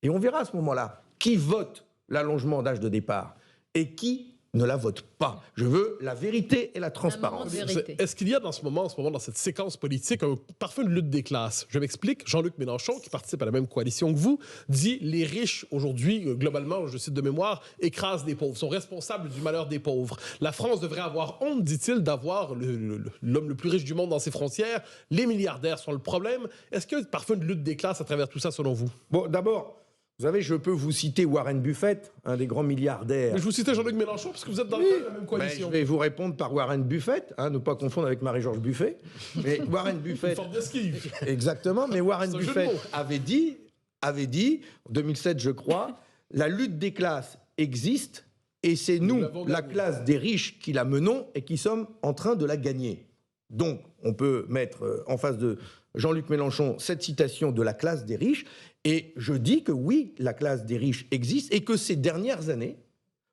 Et on verra à ce moment-là qui vote l'allongement d'âge de départ et qui ne la vote pas. Je veux la vérité et la transparence. Est-ce qu'il y a en ce moment, dans cette séquence politique, parfois une lutte des classes? Je m'explique. Jean-Luc Mélenchon, qui participe à la même coalition que vous, dit les riches, aujourd'hui, globalement, je cite de mémoire, écrasent les pauvres, sont responsables du malheur des pauvres. La France devrait avoir honte, dit-il, d'avoir l'homme le plus riche du monde dans ses frontières. Les milliardaires sont le problème. Est-ce qu'il y a parfois une lutte des classes à travers tout ça, selon vous? Bon, d'abord... Vous savez, je peux vous citer Warren Buffett, un des grands milliardaires. Mais je vous citais Jean-Luc Mélenchon parce que vous êtes dans la même coalition. Je vais vous répondre par Warren Buffett, ne pas confondre avec Marie-Georges Buffet. Mais Warren Buffett... Une forme d'esquive. Exactement, mais Warren Buffett avait dit, en 2007 je crois, la lutte des classes existe et c'est nous, l'avons la gagnée. classe des riches, qui la menons et qui sommes en train de la gagner. Donc, on peut mettre en face de Jean-Luc Mélenchon cette citation de la classe des riches et je dis que oui, la classe des riches existe et que ces dernières années,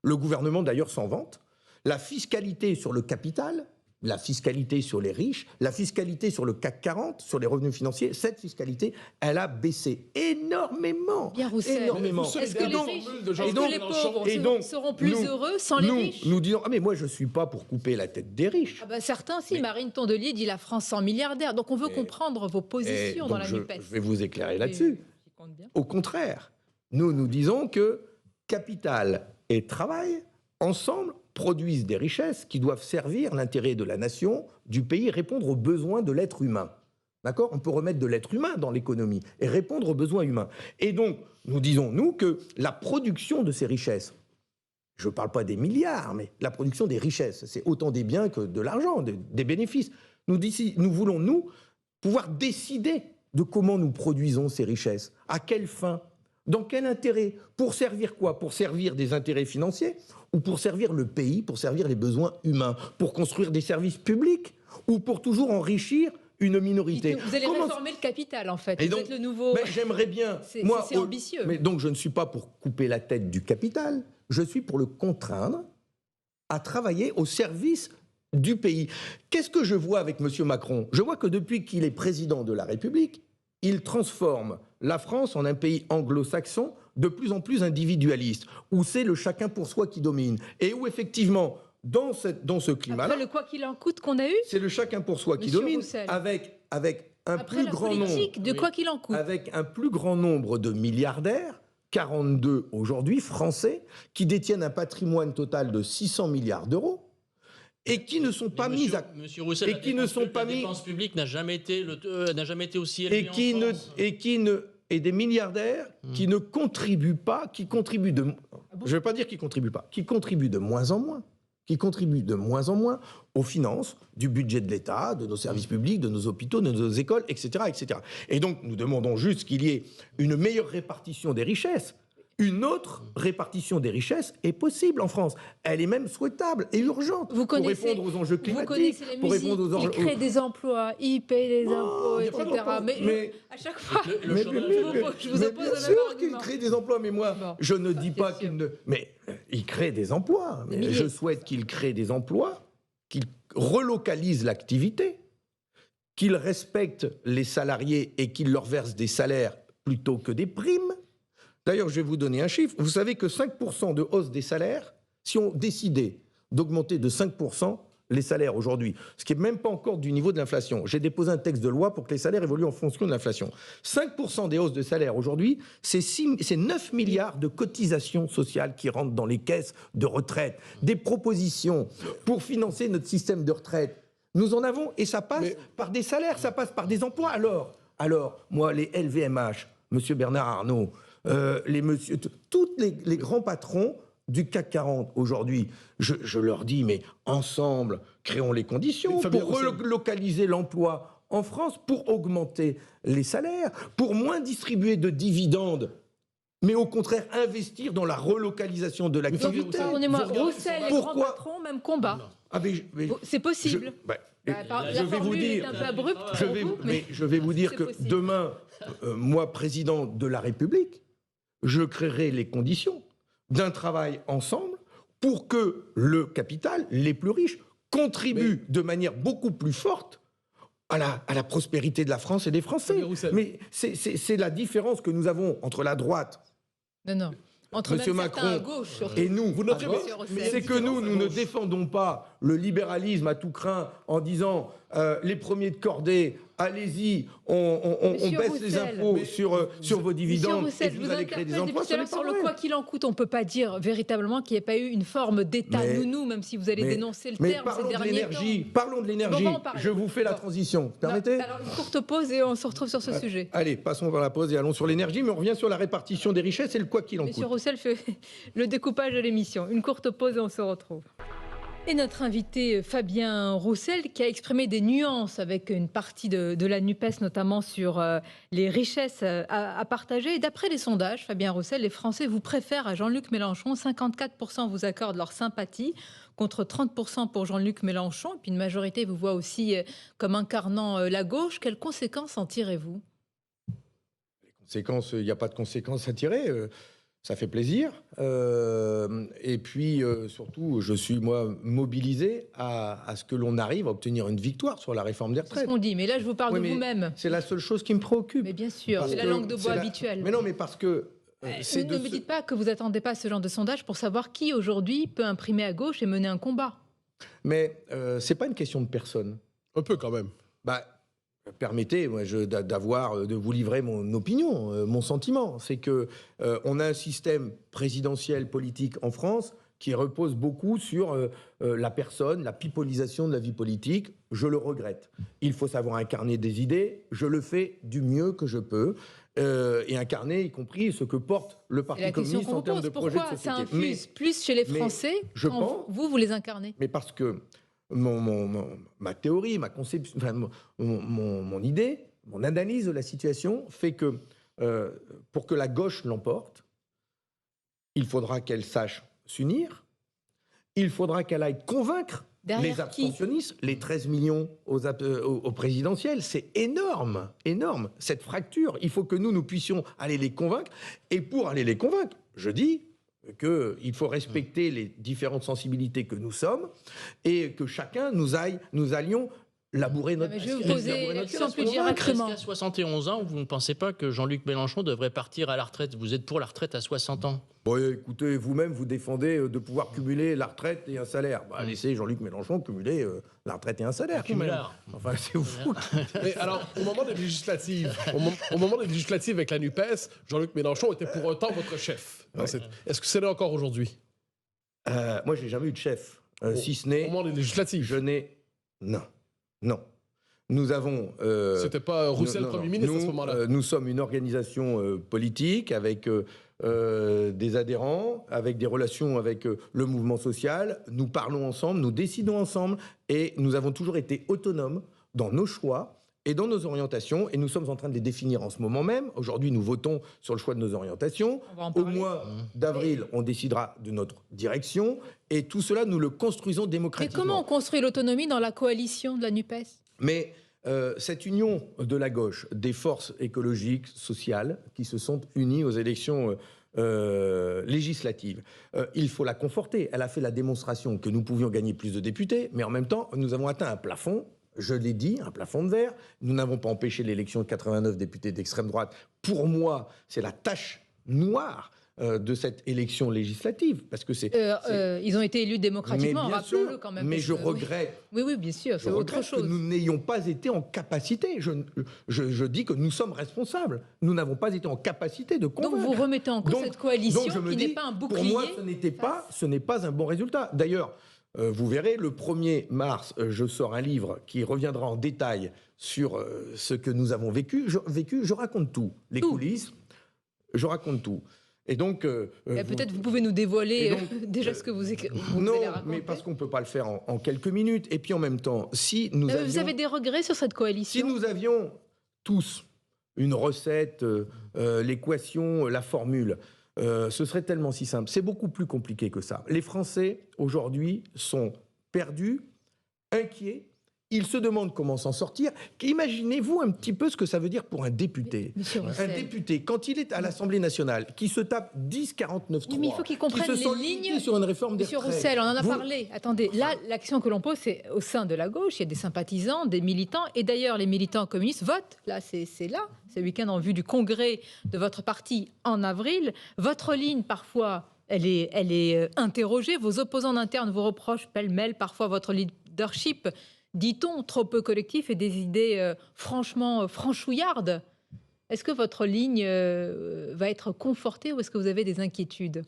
le gouvernement d'ailleurs s'en vante, la fiscalité sur le capital, la fiscalité sur les riches, la fiscalité sur le CAC 40, sur les revenus financiers, cette fiscalité, elle a baissé énormément. Bien, Roussel. Énormément. Est-ce que Et les donc, riches, formule de est-ce Jean-Luc que les Mélenchon. pauvres Et donc, seront plus nous- heureux sans les nous, riches? nous disons, ah mais moi je ne suis pas pour couper la tête des riches. Ah bah certains, si. Marine Tondelier dit la France sans milliardaires. Donc on veut comprendre vos Et positions dans donc la je NUPES. vais vous éclairer Et là-dessus. j'y compte bien. Au contraire, nous disons que capital et travail, ensemble, produisent des richesses qui doivent servir l'intérêt de la nation, du pays, répondre aux besoins de l'être humain. D'accord ? On peut remettre de l'être humain dans l'économie et répondre aux besoins humains. Et donc, nous disons, nous, que la production de ces richesses, je ne parle pas des milliards, mais la production des richesses, c'est autant des biens que de l'argent, des bénéfices. Nous voulons, nous, pouvoir décider de comment nous produisons ces richesses, à quelle fin, dans quel intérêt, pour servir quoi ? Pour servir des intérêts financiers ou pour servir le pays, pour servir les besoins humains, pour construire des services publics ou pour toujours enrichir une minorité. Vous allez Comment- réformer le capital, en fait. Et Vous donc, êtes le nouveau... mais j'aimerais bien. C'est ambitieux. Mais donc, je ne suis pas pour couper la tête du capital. Je suis pour le contraindre à travailler au service du pays. Qu'est-ce que je vois avec M. Macron ? Je vois que depuis qu'il est président de la République, il transforme la France en un pays anglo-saxon de plus en plus individualiste, où c'est le chacun pour soi qui domine, et où effectivement, dans ce climat-là, Après le quoi qu'il en coûte qu'on a eu, c'est le chacun pour soi qui Monsieur domine, Roussel. avec un après plus la grand nombre. politique de quoi qu'il en coûte. Avec un plus grand nombre de milliardaires, 42 aujourd'hui, français, qui détiennent un patrimoine total de 600 milliards d'euros et qui ne sont pas mis à... Monsieur Roussel, et qui ne sont pas la mis- dépense publique n'a jamais été aussi élevée Et et des milliardaires qui ne contribuent pas, qui contribuent de... bon je ne vais pas dire qu'ils contribuent pas, qui contribuent de moins en moins. Qui contribuent de moins en moins aux finances du budget de l'État, de nos services publics, de nos hôpitaux, de nos écoles, etc., etc. Et donc, nous demandons juste qu'il y ait une meilleure répartition des richesses. Une autre répartition des richesses est possible en France. Elle est même souhaitable et urgente Vous connaissez, pour répondre aux enjeux vous climatiques, connaissez la pour musique, répondre aux il enjeux... crée des emplois, il paye les impôts, il y a pas etc. d'emplois, Mais, mais- à chaque fois, Le chômage- je vous mais oppose bien le même sûr qu'il argument. crée des emplois, mais moi, Bon, je ne dis bien pas sûr. qu'il ne... Mais il crée des emplois. Mais milliers. je souhaite qu'il crée des emplois, qu'il relocalise l'activité, qu'il respecte les salariés et qu'il leur verse des salaires plutôt que des primes. D'ailleurs, je vais vous donner un chiffre. Vous savez que 5% de hausse des salaires, si on décidait d'augmenter de 5% les salaires aujourd'hui, ce qui n'est même pas encore du niveau de l'inflation. J'ai déposé un texte de loi pour que les salaires évoluent en fonction de l'inflation. 5% des hausses de salaires aujourd'hui, c'est 9 milliards de cotisations sociales qui rentrent dans les caisses de retraite. Des propositions pour financer notre système de retraite. Nous en avons, et ça passe par des salaires, ça passe par des emplois. Alors, moi, les LVMH, Monsieur Bernard Arnault, tous les grands patrons du CAC 40 aujourd'hui, je leur dis, mais ensemble, créons les conditions Fabien pour Roussel. relocaliser l'emploi en France, pour augmenter les salaires, pour moins distribuer de dividendes, mais au contraire investir dans la relocalisation de l'activité. Pardonnez-moi, Vous regardez Roussel, les pourquoi- grands patrons, même combat. Ah, mais C'est possible. je La vais vous formule est dire, un peu abrupte je pour vais, vous, mais je vais vous dire c'est que possible. demain, moi, président de la République, je créerai les conditions d'un travail ensemble pour que le capital, les plus riches, contribuent de manière beaucoup plus forte à la prospérité de la France et des Français. Fabien Roussel. Mais c'est la différence que nous avons entre la droite Non. Entre Monsieur même certains à Macron gauche, surtout. et nous, Vous à notez droite, Monsieur Roussel. mais c'est que nous ne défendons pas le libéralisme à tout crin en disant les premiers de cordée, allez-y, on Monsieur baisse les Roussel. impôts sur vos Monsieur dividendes Roussel, et je vous vous allez créer des interpelle emplois. depuis tout à l'heure sur le quoi qu'il en coûte. On ne peut pas dire véritablement qu'il n'y ait pas eu une forme d'État Mais- nounou, même si vous allez dénoncer le mais terme ces parlons de derniers l'énergie. temps. Parlons de l'énergie. Bon, on va en parler. Je vous fais la Bon. transition. Non, Permettez. alors, une courte pause et on se retrouve sur ce sujet. Allez, passons vers la pause et allons sur l'énergie, mais on revient sur la répartition des richesses et le quoi qu'il en Monsieur coûte. Roussel fait le découpage de l'émission. Une courte pause et on se retrouve. Et notre invité Fabien Roussel qui a exprimé des nuances avec une partie de la NUPES, notamment sur les richesses à partager. Et d'après les sondages, Fabien Roussel, les Français vous préfèrent à Jean-Luc Mélenchon. 54% vous accordent leur sympathie contre 30% pour Jean-Luc Mélenchon. Et puis une majorité vous voit aussi comme incarnant la gauche. Quelles conséquences en tirez-vous? Les conséquences, il n'y a pas de conséquences à tirer. Ça fait plaisir. Et puis, surtout, je suis, moi, mobilisé à ce que l'on arrive à obtenir une victoire sur la réforme des C'est ce retraites. qu'on dit, mais là je vous parle Oui, de mais vous-même. C'est la seule chose qui me préoccupe. Mais bien sûr, Parce c'est la que langue de bois c'est habituelle. Mais non, mais parce que... c'est Ne me dites pas que vous attendez pas ce genre de sondage pour savoir qui aujourd'hui peut imprimer à gauche et mener un combat. Mais c'est pas une question de personne. Un peu quand même. Bah, permettez, moi, de vous livrer mon opinion, mon sentiment. C'est que on a un système présidentiel politique en France qui repose beaucoup sur la personne, la pipolisation de la vie politique. Je le regrette. Il faut savoir incarner des idées. Je le fais du mieux que je peux. Et incarner, y compris ce que porte le Parti communiste en termes de projet de société. Pourquoi ça société. infuse plus chez les Français quand vous les incarnez? Mais parce que ma théorie, ma conception, enfin, mon idée, mon analyse de la situation fait que pour que la gauche l'emporte, il faudra qu'elle sache s'unir, il faudra qu'elle aille convaincre les abstentionnistes, les 13 millions au présidentiel. C'est énorme, énorme, cette fracture. Il faut que nous puissions aller les convaincre. Et pour aller les convaincre, je dis qu'il faut respecter les différentes sensibilités que nous sommes et que chacun nous allions labourer notre... Je vais vous poser la question plus directement. Est-ce qu'à 71 ans, vous ne pensez pas que Jean-Luc Mélenchon devrait partir à la retraite? Vous êtes pour la retraite à 60 ans? Bon, écoutez, vous-même, vous défendez de pouvoir cumuler la retraite et un salaire. Bah, laissez Jean-Luc Mélenchon cumuler la retraite et un salaire. Enfin, c'est fou. Mais alors, au moment des législatives, au moment des législatives avec la NUPES, Jean-Luc Mélenchon était pour autant votre chef. Ouais. Est-ce que c'est là encore aujourd'hui? Moi, je n'ai jamais eu de chef. Si ce n'est... Au moment des législatives. Je n'ai... Non. Nous avons... C'était pas Roussel Premier ministre à ce moment-là. Nous sommes une organisation politique avec des adhérents, avec des relations avec le mouvement social. Nous parlons ensemble, nous décidons ensemble et nous avons toujours été autonomes dans nos choix et dans nos orientations. Et nous sommes en train de les définir en ce moment même. Aujourd'hui, nous votons sur le choix de nos orientations. Au mois d'avril, on décidera de notre direction. Et tout cela, nous le construisons démocratiquement. Mais comment on construit l'autonomie dans la coalition de la NUPES? Mais cette union de la gauche, des forces écologiques, sociales, qui se sont unies aux élections législatives, il faut la conforter. Elle a fait la démonstration que nous pouvions gagner plus de députés, mais en même temps, nous avons atteint un plafond. Je l'ai dit, un plafond de verre. Nous n'avons pas empêché l'élection de 89 députés d'extrême droite. Pour moi, c'est la tache noire de cette élection législative, parce que ils ont été élus démocratiquement, rappelons-le quand même. Mais je regrette. Oui, bien sûr, c'est autre chose. Que nous n'ayons pas été en capacité. Je dis que nous sommes responsables. Nous n'avons pas été en capacité de convaincre. Donc vous remettez en cause cette coalition qui n'est pas un bouclier. Pour moi, ce n'est pas un bon résultat. D'ailleurs, vous verrez, le 1er mars, je sors un livre qui reviendra en détail sur ce que nous avons vécu. Je raconte tout. Les coulisses, je raconte tout. Et donc... peut-être vous pouvez nous dévoiler déjà ce que vous allez raconter. Mais parce qu'on ne peut pas le faire en quelques minutes. Et puis en même temps, si nous avions... Vous avez des regrets sur cette coalition? Si nous avions tous une recette, l'équation, la formule, ce serait tellement si simple. C'est beaucoup plus compliqué que ça. Les Français, aujourd'hui, sont perdus, inquiets. Ils se demandent comment s'en sortir. Imaginez-vous un petit peu ce que ça veut dire pour un député. Un député, quand il est à l'Assemblée nationale, qui se tape 10-49-3, mais il faut qu'il comprenne les lignes sur une réforme des retraites. Monsieur Roussel, on en a parlé. Attendez, là, la question que l'on pose, c'est au sein de la gauche, il y a des sympathisants, des militants, et d'ailleurs, les militants communistes votent. Là, c'est ce week-end en vue du congrès de votre parti en avril. Votre ligne, parfois, elle est interrogée. Vos opposants internes vous reprochent pêle-mêle parfois votre leadership, dit-on, trop peu collectif et des idées franchement franchouillardes. Est-ce que votre ligne va être confortée ou est-ce que vous avez des inquiétudes?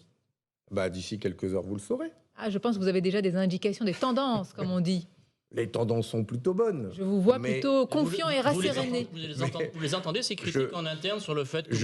D'ici quelques heures, vous le saurez. Je pense que vous avez déjà des indications, des tendances, comme on dit. les tendances sont plutôt bonnes. Je vous vois Mais plutôt confiant et rasséréné. Vous les entendez, ces critiques en interne sur le fait que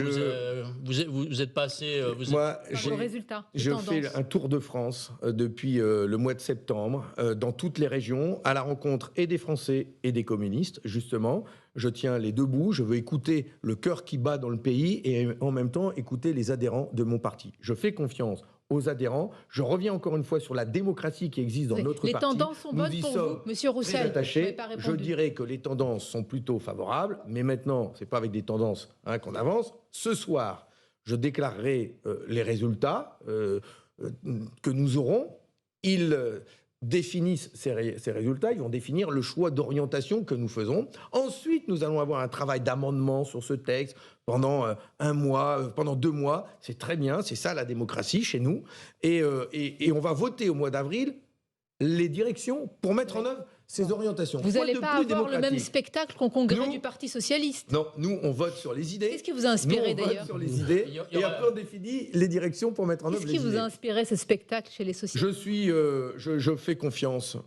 vous êtes pas assez... Moi, Le résultat, les je tendances. fais un tour de France depuis le mois de septembre, dans toutes les régions, à la rencontre et des Français et des communistes, justement. Je tiens les deux bouts, je veux écouter le cœur qui bat dans le pays et en même temps écouter les adhérents de mon parti. Je fais confiance aux adhérents. Je reviens encore une fois sur la démocratie qui existe dans notre les parti. tendances sont bonnes pour vous, Monsieur Roussel. Très attachés. Vous n'avez pas Je répondu. dirais que les tendances sont plutôt favorables, mais maintenant, c'est pas avec des tendances qu'on avance. Ce soir, je déclarerai les résultats que nous aurons. Ils définissent ces résultats, ils vont définir le choix d'orientation que nous faisons. Ensuite, nous allons avoir un travail d'amendement sur ce texte pendant un mois, pendant 2 mois. C'est très bien, c'est ça la démocratie chez nous. Et on va voter au mois d'avril les directions pour mettre en œuvre ces orientations. Vous n'allez pas avoir le même démocratique. spectacle qu'au congrès Nous- du Parti socialiste. Non, nous, on vote sur les idées. Qu'est-ce qui vous a inspiré Nous, on vote d'ailleurs sur les idées, Il y et aura- après on définit les directions pour mettre en œuvre Qu'est-ce les qui vous idées. a inspiré ce spectacle chez les socialistes? Je fais confiance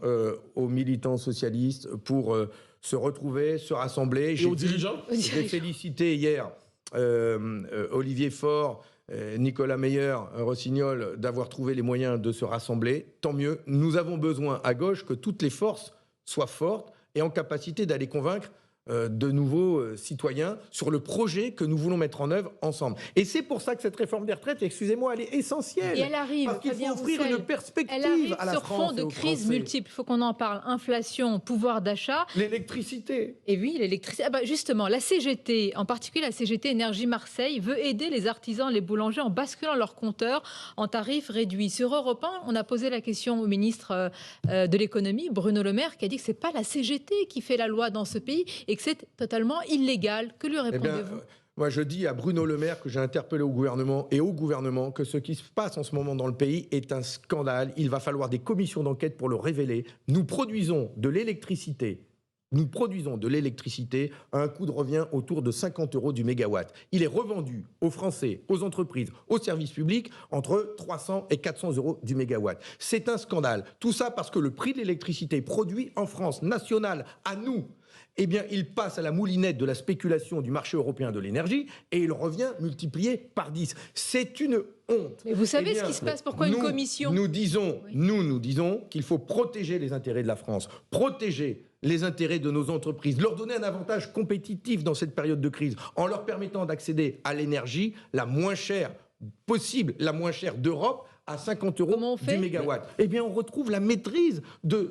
aux militants socialistes pour se retrouver, se rassembler. Et aux dirigeants? J'ai félicité hier Olivier Faure, Nicolas Meyer, Rossignol, d'avoir trouvé les moyens de se rassembler. Tant mieux. Nous avons besoin à gauche que toutes les forces soient fortes et en capacité d'aller convaincre de nouveaux citoyens sur le projet que nous voulons mettre en œuvre ensemble. Et c'est pour ça que cette réforme des retraites, excusez-moi, elle est essentielle. Et elle arrive, Parce qu'il faut Fabien offrir Roussel. une perspective Elle arrive à la sur France fond et de aux crises Français. multiples. Il faut qu'on en parle. Inflation, pouvoir d'achat. L'électricité. Et oui, l'électricité. Ah bah justement, la CGT, en particulier la CGT Énergie Marseille, veut aider les artisans, les boulangers en basculant leurs compteurs en tarifs réduits. Sur Europe 1, on a posé la question au ministre de l'économie, Bruno Le Maire, qui a dit que c'est pas la CGT qui fait la loi dans ce pays et que c'est totalement illégal. Que lui répondez-vous? Moi, je dis à Bruno Le Maire que j'ai interpellé au gouvernement et au gouvernement que ce qui se passe en ce moment dans le pays est un scandale. Il va falloir des commissions d'enquête pour le révéler. Nous produisons de l'électricité. Nous produisons de l'électricité à un coût de revient autour de 50 € du mégawatt. Il est revendu aux Français, aux entreprises, aux services publics entre 300 et 400 € du mégawatt. C'est un scandale. Tout ça parce que le prix de l'électricité produit en France, nationale, à nous, eh bien, il passe à la moulinette de la spéculation du marché européen de l'énergie et il revient multiplié par 10. C'est une honte. Mais vous savez Eh bien, ce qui se passe? Pourquoi une commission? Nous disons, Oui. nous disons qu'il faut protéger les intérêts de la France, protéger les intérêts de nos entreprises, leur donner un avantage compétitif dans cette période de crise, en leur permettant d'accéder à l'énergie la moins chère possible, la moins chère d'Europe, à 50 Comment on € fait du mégawatt. Eh bien, on retrouve la maîtrise de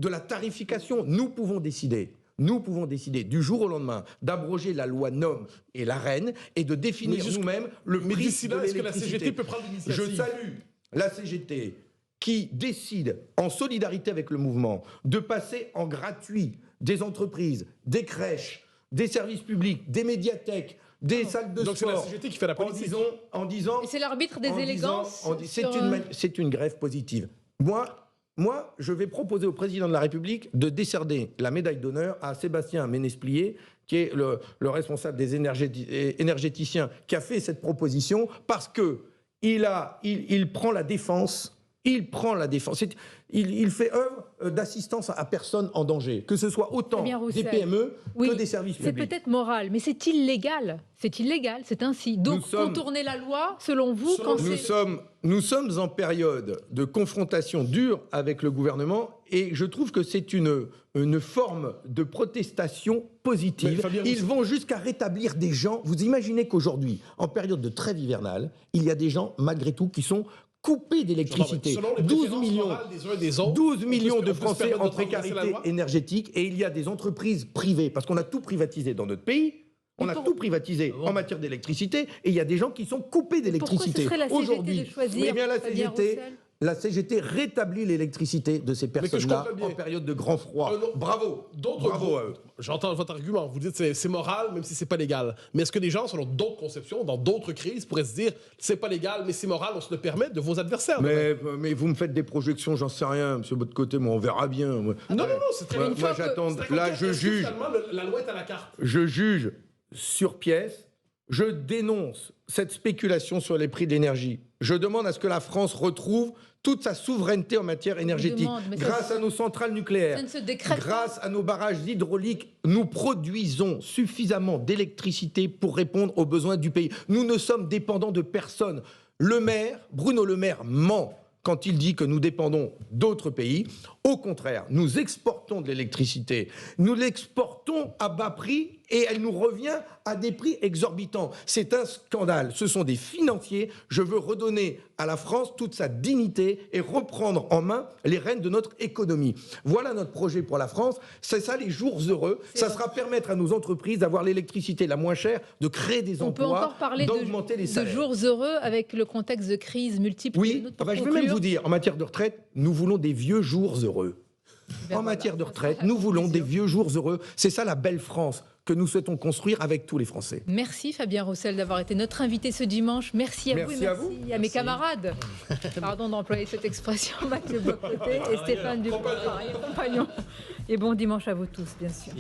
la tarification. Nous pouvons décider du jour au lendemain d'abroger la loi NOM et l'AREN et de définir nous-mêmes le Mais prix d'ici de là, est-ce que la l'électricité. CGT peut prendre l'initiative? Je salue la CGT qui décide, en solidarité avec le mouvement, de passer en gratuit des entreprises, des crèches, des services publics, des médiathèques, des salles de Donc c'est la sport. CGT qui fait la politique. En disant Et c'est l'arbitre des en élégances. disant- sur, c'est une grève positive. Moi, je vais proposer au président de la République de décerner la médaille d'honneur à Sébastien Ménesplier, qui est le responsable des énergéticiens, qui a fait cette proposition, parce que il prend la défense. Il prend la défense. Il fait œuvre d'assistance à personne en danger, que ce soit autant Fabien des Roussel. PME Oui, que des services c'est publics. peut-être moral, mais c'est illégal. C'est illégal, c'est ainsi. Donc, Nous sommes- contourner la loi, selon vous, Selon quand Nous c'est... sommes en période de confrontation dure avec le gouvernement et je trouve que c'est une forme de protestation Mais positive. Fabien Ils Roussel- vont jusqu'à rétablir des gens. Vous imaginez qu'aujourd'hui, en période de trêve hivernale, il y a des gens, malgré tout, qui sont coupés d'électricité. Selon les 12 préférences millions. morales des uns et des autres, 12 millions on de peut se Français permettre en de transgresser la précarité loi? énergétique et il y a des entreprises privées, parce qu'on a tout privatisé dans notre pays. On a tout privatisé en matière d'électricité et il y a des gens qui sont coupés d'électricité. Pourquoi ce serait la CGT Aujourd'hui, de choisir, eh bien, Fabien Roussel la CGT rétablit l'électricité de ces que je personnes-là comprenne bien. en période de grand froid. Non. Bravo. D'autres Bravo groupes- à eux. J'entends votre argument. Vous dites c'est moral, même si c'est pas légal. Mais est-ce que des gens, selon d'autres conceptions, dans d'autres crises, pourraient se dire c'est pas légal, mais c'est moral, on se le permet de vos adversaires? Mais vous me faites des projections, j'en sais rien, monsieur de côté, moi on verra bien. Moi, Non, c'est très moi, bien. moi, j'attends. C'est très Là, concret. je Est-ce que juge. finalement, la loi est à la carte. Je juge sur pièce. Je dénonce cette spéculation sur les prix d'énergie. Je demande à ce que la France retrouve toute sa souveraineté en matière énergétique. Grâce à nos centrales nucléaires, grâce à nos barrages hydrauliques, nous produisons suffisamment d'électricité pour répondre aux besoins du pays. Nous ne sommes dépendants de personne. Bruno Le Maire ment quand il dit que nous dépendons d'autres pays. Au contraire, nous exportons de l'électricité. Nous l'exportons à bas prix et elle nous revient à des prix exorbitants. C'est un scandale. Ce sont des financiers. Je veux redonner à la France toute sa dignité et reprendre en main les rênes de notre économie. Voilà notre projet pour la France. C'est ça les jours heureux. Ça sera permettre à nos entreprises d'avoir l'électricité la moins chère, de créer des emplois, on peut encore parler d'augmenter les salaires. De jours heureux avec le contexte de crise multiple. Oui, je vais même vous dire, en matière de retraite, nous voulons des vieux jours heureux. En matière de retraite, nous voulons des vieux jours heureux. C'est ça la belle France que nous souhaitons construire avec tous les Français. Merci Fabien Roussel d'avoir été notre invité ce dimanche. Merci à vous et merci à mes camarades. Pardon d'employer cette expression, Mathieu Bocoté et Stéphane Dubois, compagnon. Et bon dimanche à vous tous, bien sûr.